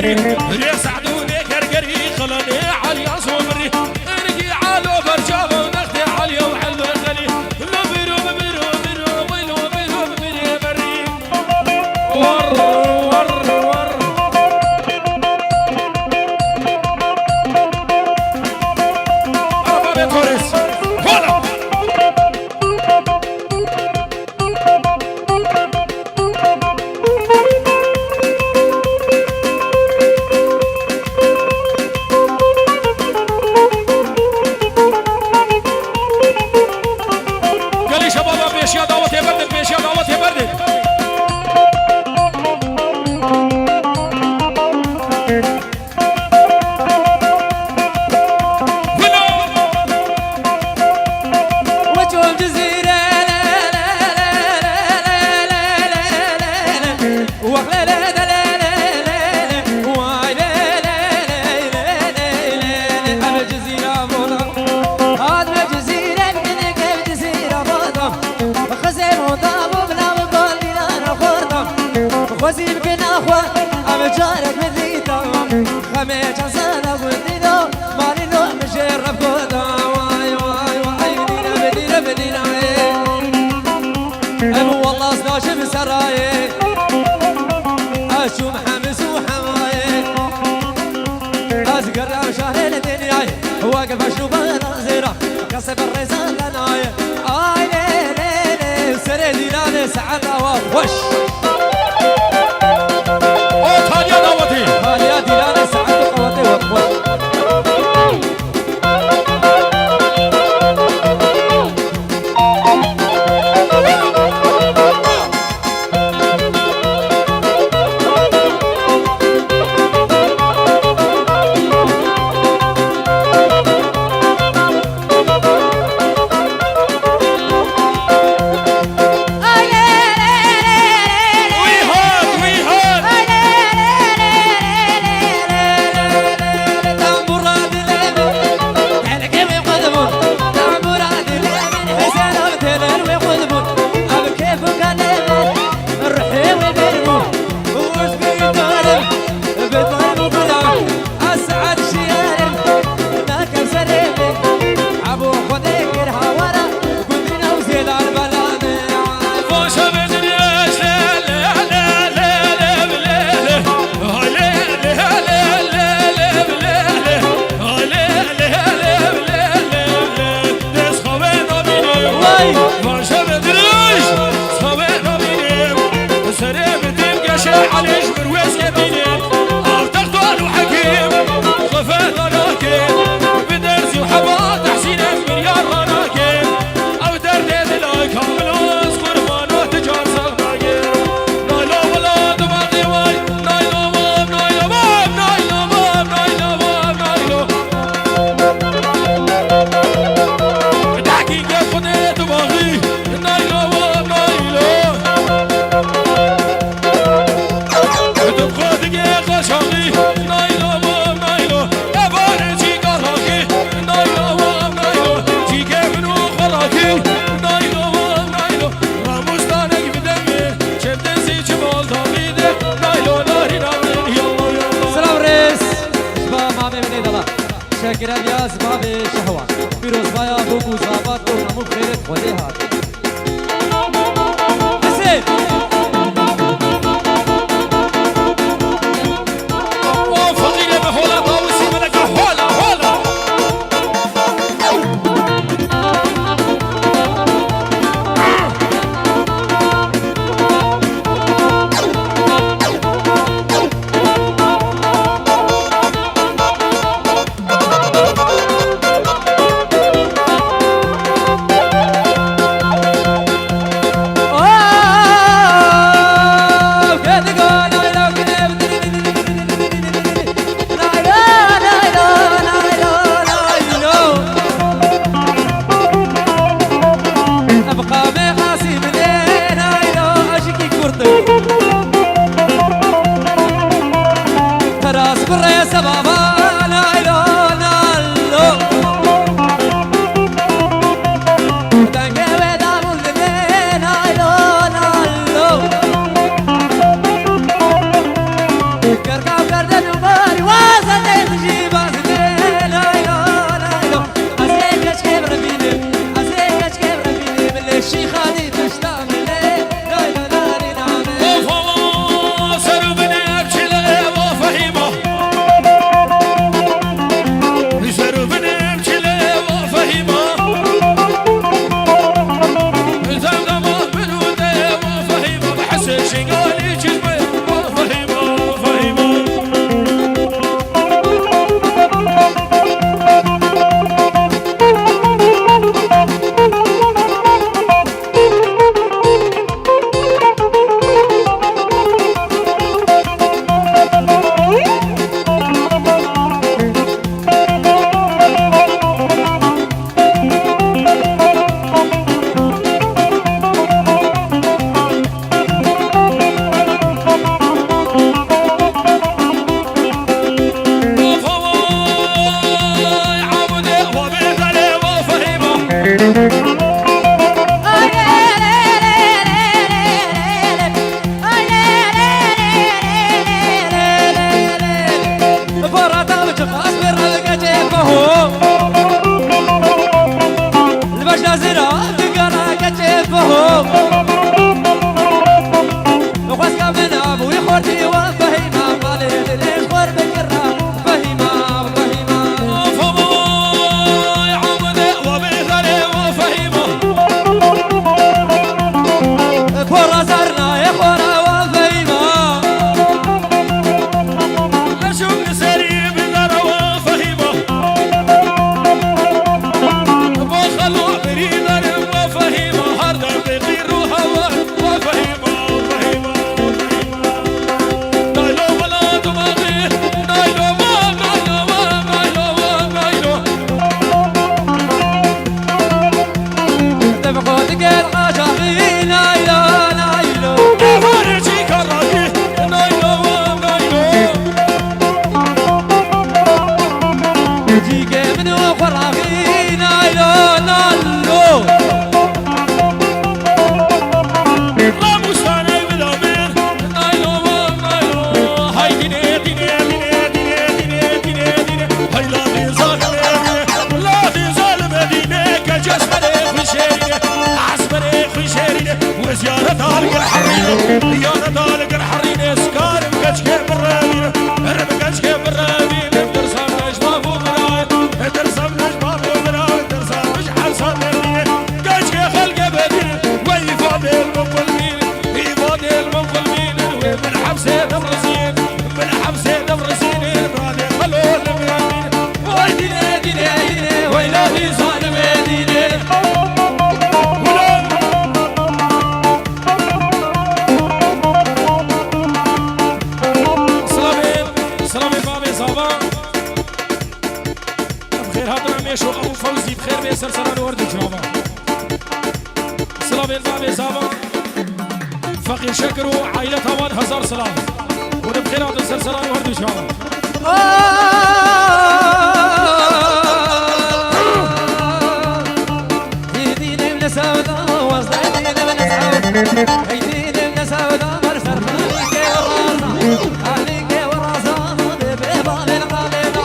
بري ري سعدوني كركري خلاني علي صبري ارجي على برجابه ونختي علي وحلو خلي لو بيرو بيرو بيرو بيرو بيرو بيرو بري ور ور ور ابا بكورس هلا جارك مذيتا خميج عسانا ودينا مالي نوع مجرب كودا واي واي واي مدينة مدينة أبو والله صداشم سراي أشوم حمس وحماي أزقر شهر الدنيا واقف أشوف ناظرة كسب الرزان لناي آي لي لي لي سردي لاني سعنا وش يا ديلان سعد قوتي وقوة شاكر الياس بابي شهوة فيروز بايا بوبو زابات ونمو خيرت خودي هات حسين وفضيلة بحولة باوسي ملكة حولة حولة شاغي نايلو نايلو فرجي كراكي نايلو نايلو جيك منو خراغي نايلو نايلو راموساني بالامير نايلو نايلو هاي ديني ديني ديني ديني ديني ديني ديني هاي لا تنزل لا تنزل مدينة كجسمني في شيريني عصبني في شيريني وزيارة طالق الحريني زيارة طالق الحريني سكار مكجك بالرابين ربكجك بالرابين درسام نجمة فوقراي درسام نجمة فوقراي درسام مش حسن مدينة كجك خلق بدينة ويفادي المنظلمين يفادي المنظلمين من حبسة دمرسين من حبسة دمرسين بعد خلوا الميامين ويديني ديني ديني ويلادي صار مدينة شو ابو فوزي بخير بيسر سنه ورد جوابا سلام الباب زابا فقير شكرو عائلتها 1000 سلام ونبخير هذا السلسله ورد جوابا يديني من سودا وصلتيني من سودا يديني من سودا مرسل خليكي وراسا خليكي وراسا بباب القليلة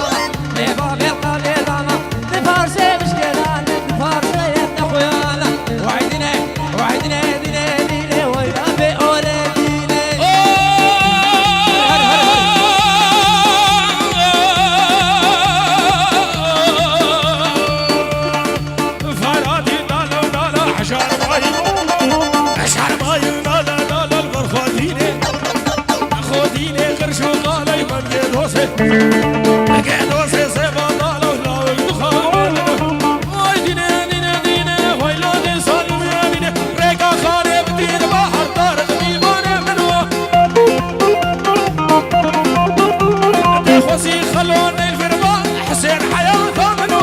بباب القليلة نفارسي مشكلة نفارسي يا خويانا وعدني وعدني ديني ديني ويلا بأولي ديني فرادي دالا دالا حشار باي حشار باي دالا دالا الغرفاتيني خوديني قرشو قالي من جدوسي جدوسي سيبا دالا ولا يدخل ويديني ديني ديني ويلادي صالو ياميني ريكا خاني بدين بحر طارق ديواني منو تخوسي خلوني الفرمان حسين حياته منو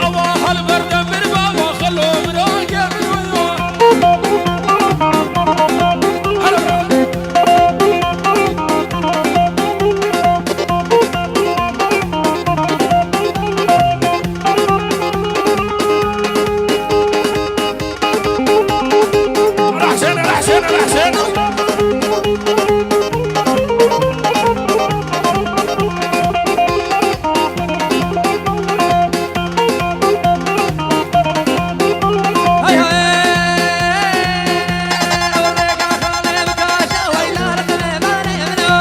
أواها البرد من بابا خلو مراقب منو الحسين الحسين الحسين هاي هاي وريقا خالي بكاشا ويلا رقمي ماني منو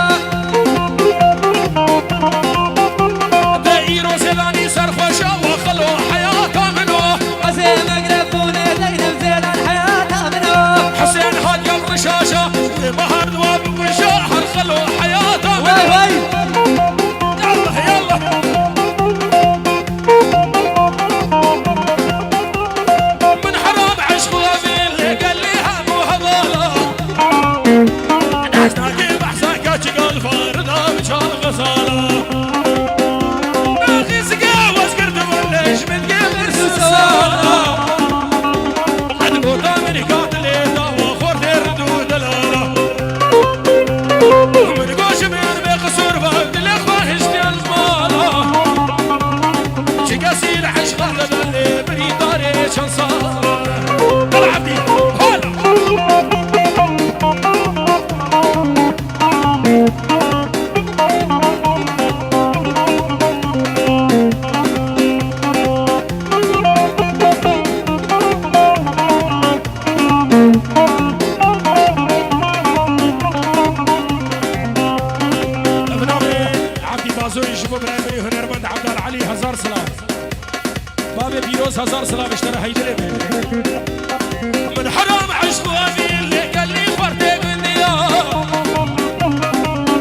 دايرو سيلاني سرخوشة وخلو حياته منو قسم مقربوني تقدم زيلان حياتها منو حسين هاد يوم رشاشة بهر دواب وشاحر خلو حياته وي منو وي يلا يلا من حرام عشق وابين اللي قال لي هم وهضاله نحتاج بحسن كاتشق الفاردة بشال غسالة اخي سقا واسكرت وليش من قبل سسالة عد قوطة من قاتل وخورت الردود الالة من قوش من بقصور فهمت الاخوة هشتي الزمالة شقاسي العشق هذا اللي بريطاني شنصالة العبدي هلا عبدي بازوي شباب الامري هنرمند عبد العلي 1000 سلام بابي بيروز 1000 سلام اشترى هيدري من حرام عشق وابي اللي قال لي فرتك النياه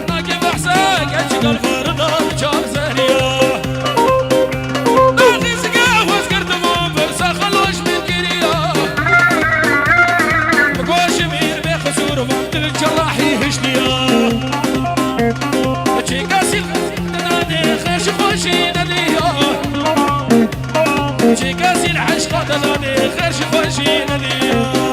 ناقب احساك اشق الفرضة وشار زهرية اخي سقا واسكرت برسا خلوش من كريا بقوش مير بخسور وممت الجراحي هشنيا شيكاسي نادي خيش خوشي ناديها شيكاسي العشق تزادي خير شخوشي نديه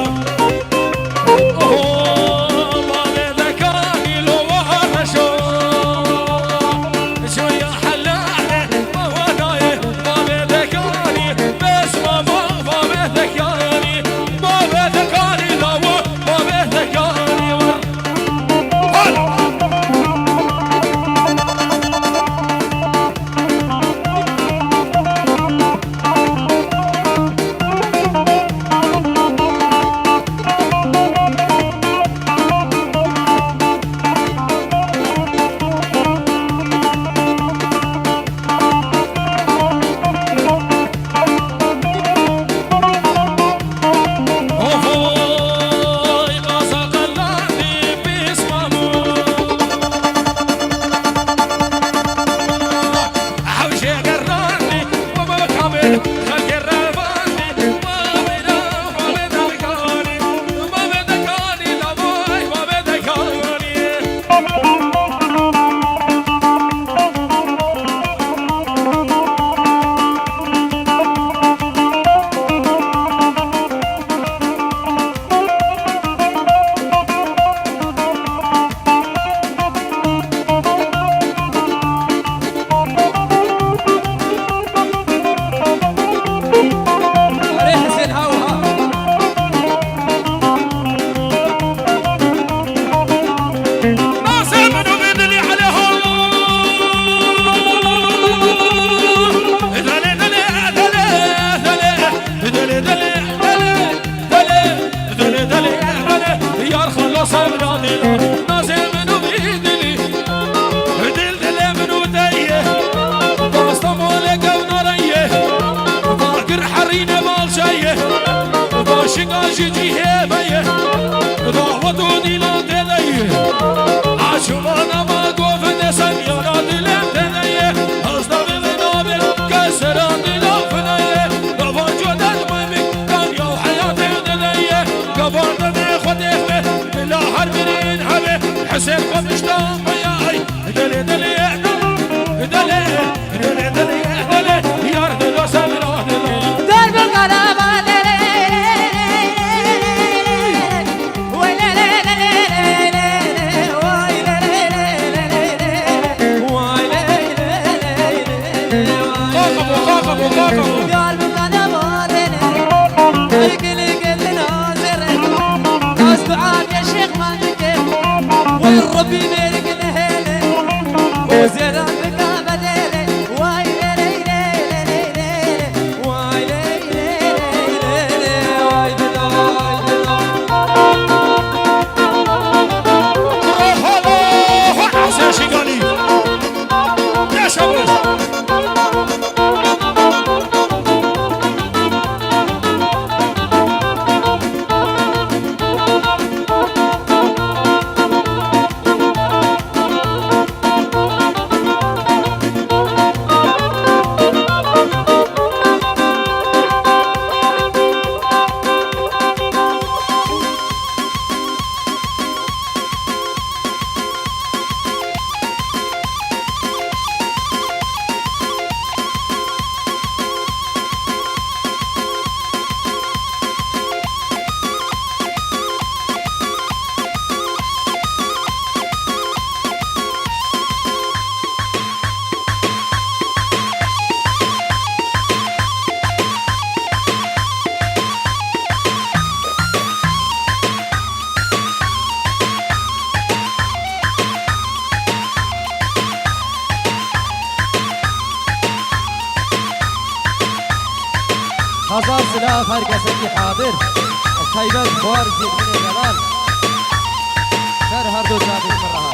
حسين قمشتهم وياي دلي دلي دلي دلي دلي دلي يا رد لو سمروا درب القلب دلي ويلي ربي مالك الهيلة وزيران بكابة ليلة واي ليلة ليلة واي ليلة ليلة واي هلا حسين شقالي يا شباب هزار سلاح هر کسی حاضر خیبر خوار زید من جلال سر هر دو جابر من رها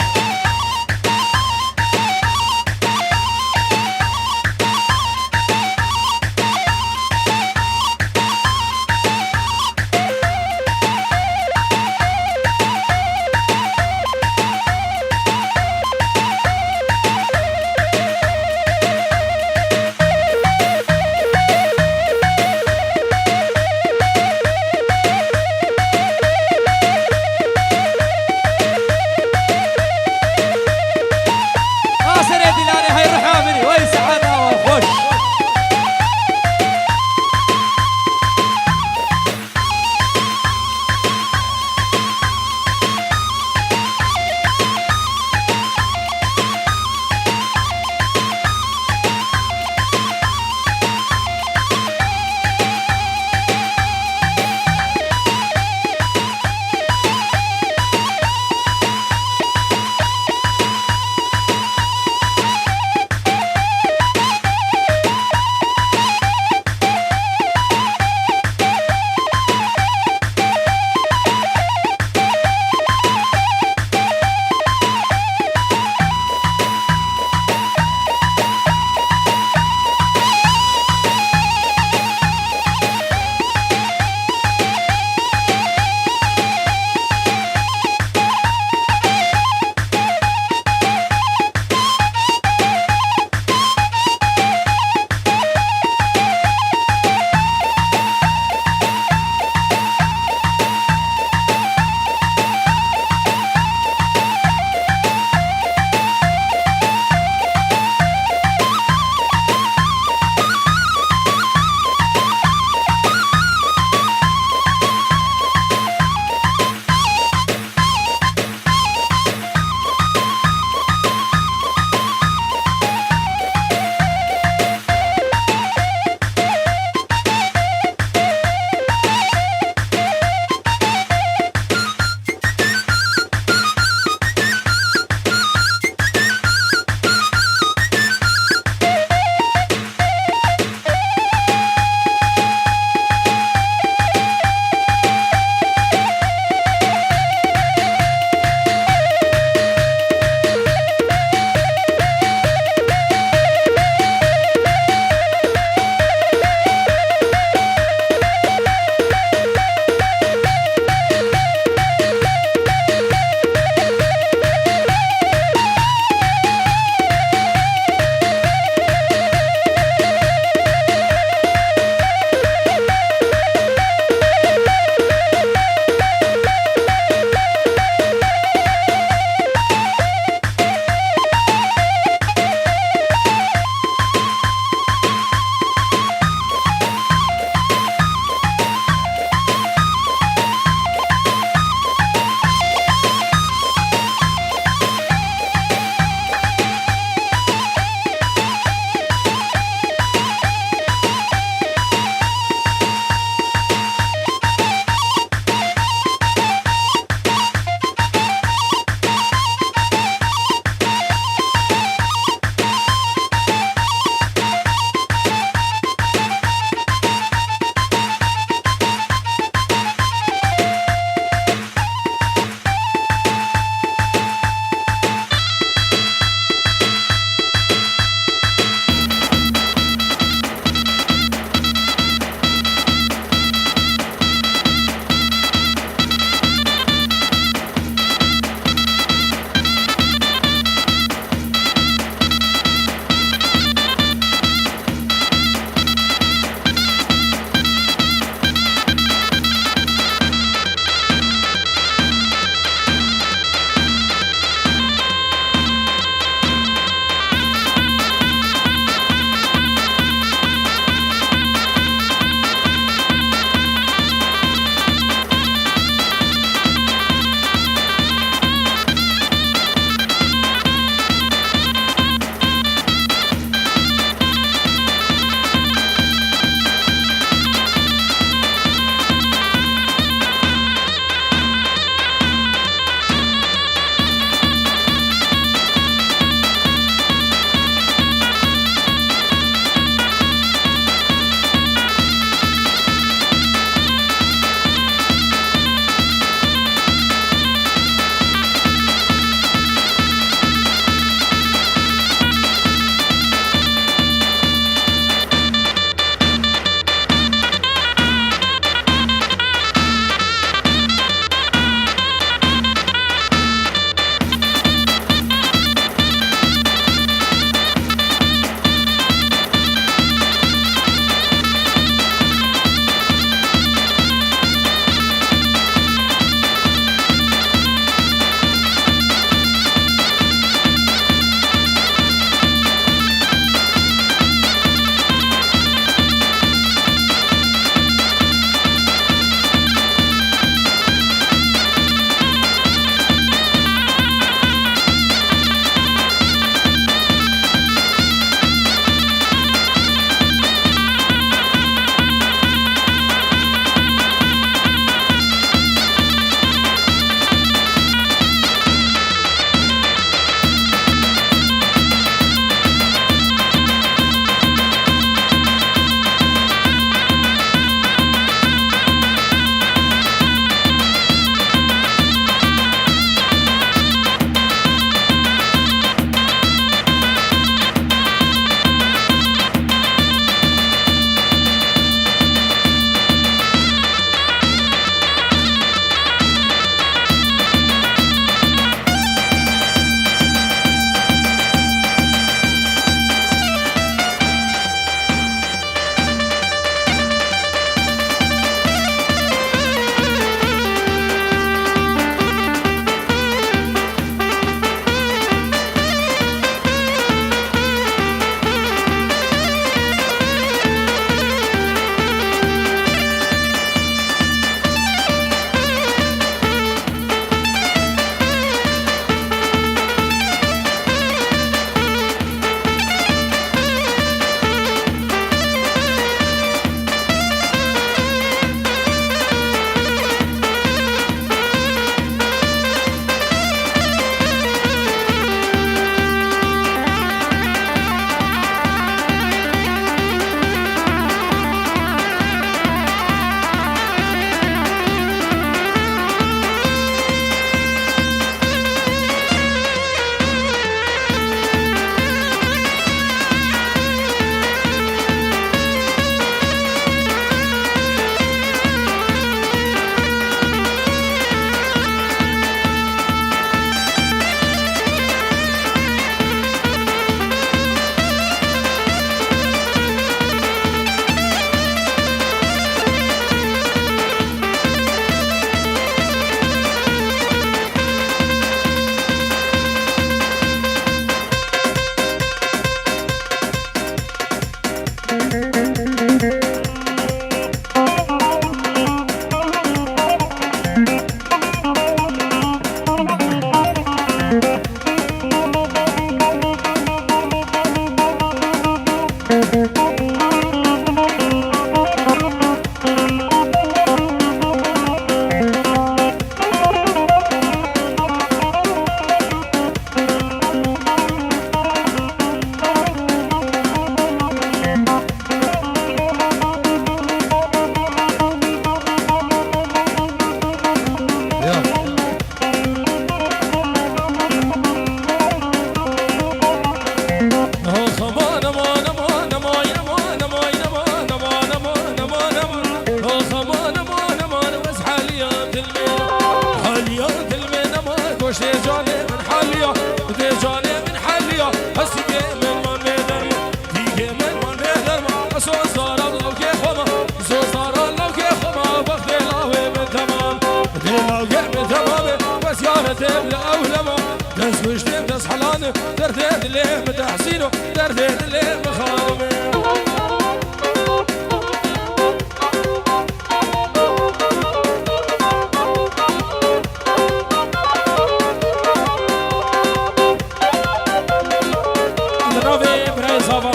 ناس حلان درداد اللي بتحسينه درداد اللي بخامه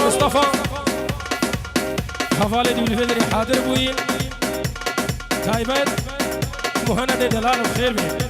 مصطفى حفالة دولي فدري حاضر بوين تايبت مهند دلال بخير بيه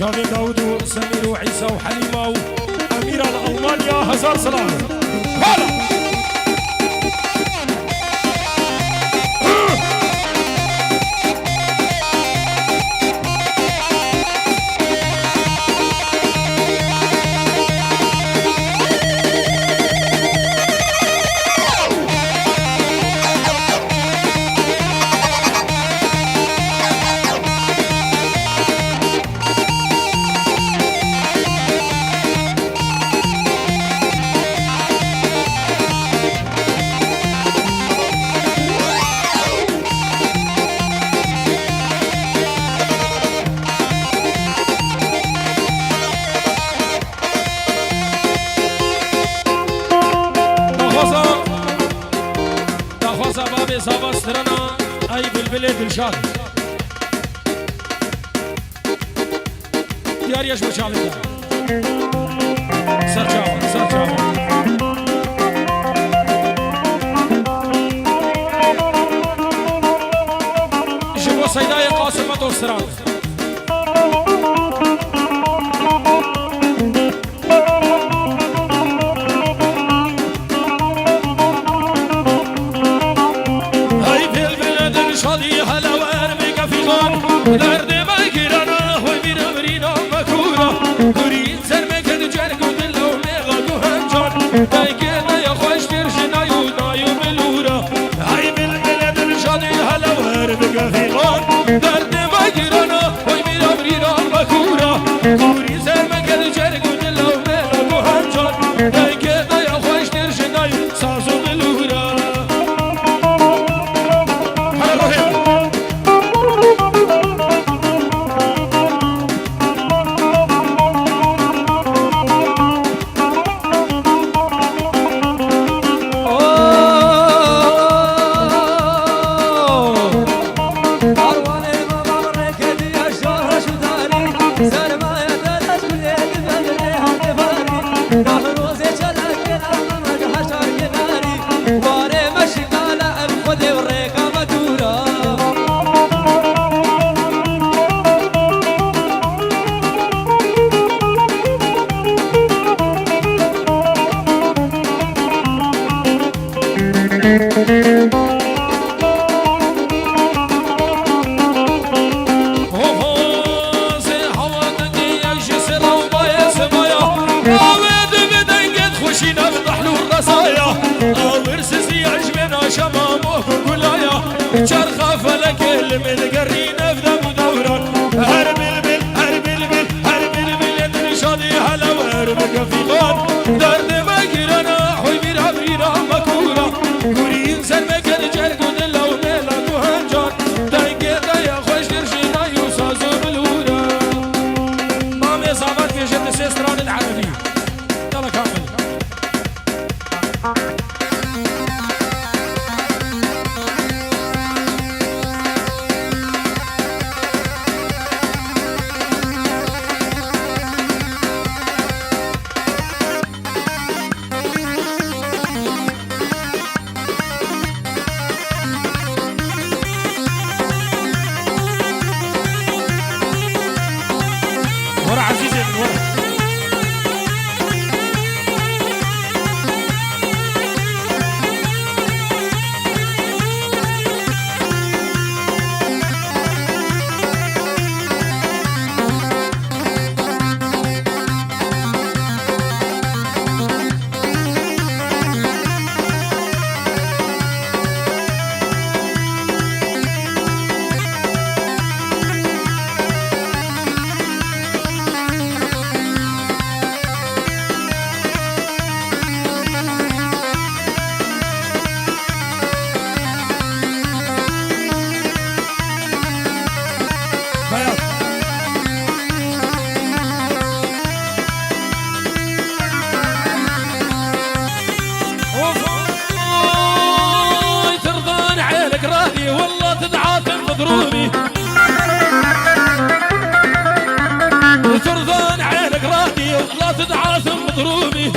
جاوید داود و سمیر و عیسی و حلیمه و امیران آلمانیا هزار سلام حالا مامي زابسترنا أي بالبلاد الشاد ديار يشبه شعبك سرجاوة سرجاوة شبه سيداي قاسم مدوسران درد ما گیرانه و میرم رینا مکورا گوری سر مکد جرگ و دل و میغا دو هنجان دیگه نیا خوش درش نایو نایو بلورا ای بالبلد الشادی هلا ور بگفیقان درد ما گیرانه و میرم رینا مکورا گوری سر مکد جرگ و دل و میغا دو هنجان دیگه نیا خوش درش نایو سازو بلورا هلا روحیم شرخة فلك المدقرين افذا مدوران هرب البل هرب البل هرب البل يدري شادي هلا وهرب كفيقان درد ما قرانا حوي بيرها برينا مكورا قوري انسان مكان جرق ودلا وميلا تهنجان دايقي دايا خوش درشينا يوسازو بالورا مامي صابت في جد سيستران العربي يلا كامل ورا عزيزي من ورا ترضان عينك رادي والله تدعاثم بضروبي ترضان عينك رادي والله تدعاثم بضروبي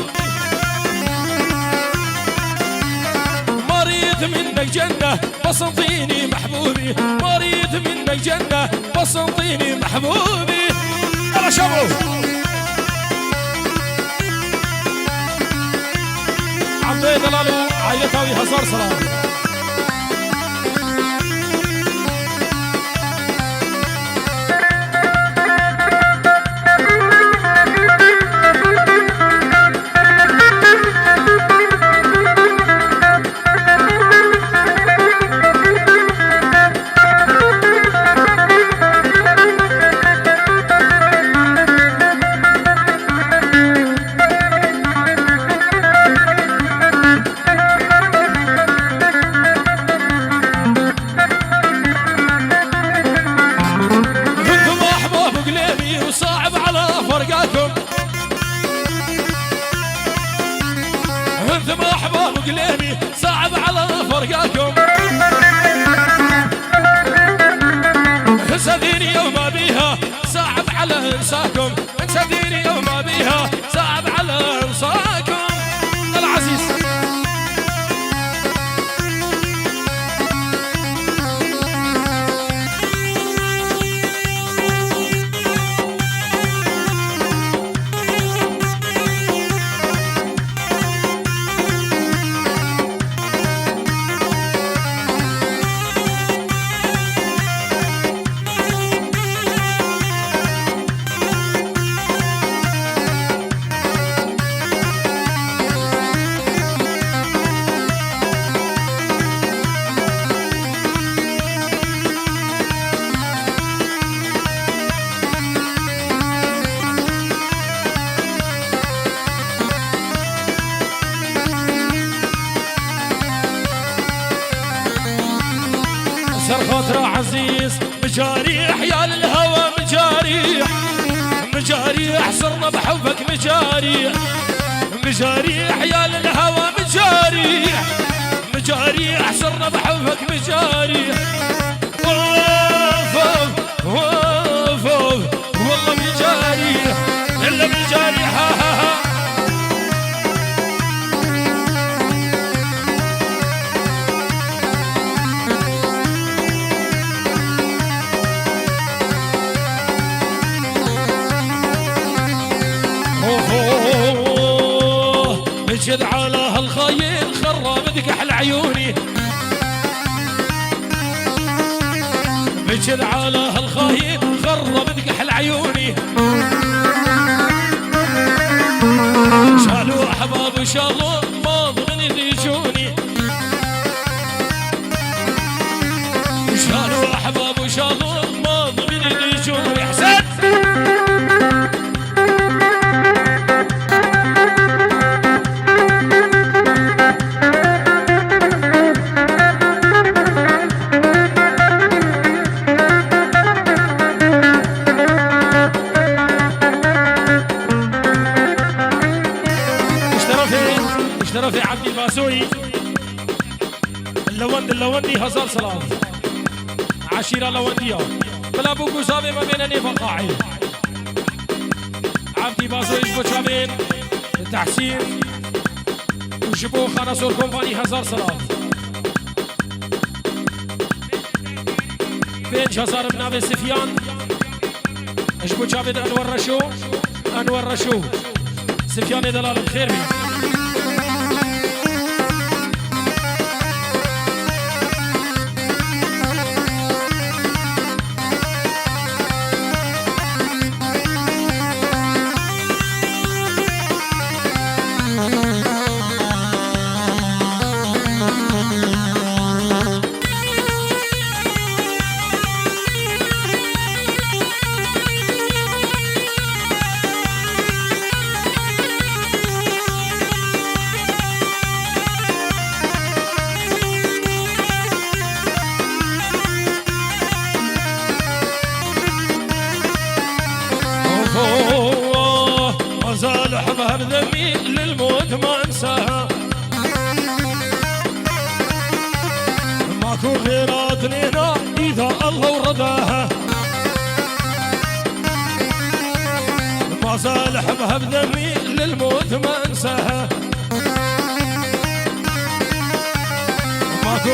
مريت منك جنة بسنطيني محبوبي مريت منك جنة بسنطيني محبوبي يلا شبو عبدي ضلالو عيلتاوي هزار سلام انتم احباب قليمي صعب على فرقاكم انسى ديني وما بيها صعب على انساكم، انسى ديني وما بيها صعب على انساكم. العزيز سر خاطر عزيز مجاريح يا للهوى مجاريح، مجاريح صرنا بحبك مجاريح، مجاريح يا للهوى مجاريح، مجاريح صرنا بحبك مجاريح. ووف ووف والله مجاريح الا مجاريح. بجد على هالخاين خرب دكح عيوني، بجد على هالخاين خرب دكح عيوني. شالوا احباب وشالوا ماض من يجوني، شالوا احباب وشالوا ماض من يجوني. حسن اشترى في عبد الباسوي اللوندي هزار صلاة عشيرة لوندية بلا بوكو صابي ما بينني فقاعي. عبد الباسوي جبو شابين التحسين وجبو خانسور كومباني هزار صلاة بين هزار بنابي سفيان جبو شابين انور رشو سفيان دلال الخير بي. ما زال حبها بذمي للموت ما انساها، ماكو غيراتني هنا اذا الله ورداها. ما زال حبها بذمي للموت ما انساها، ماكو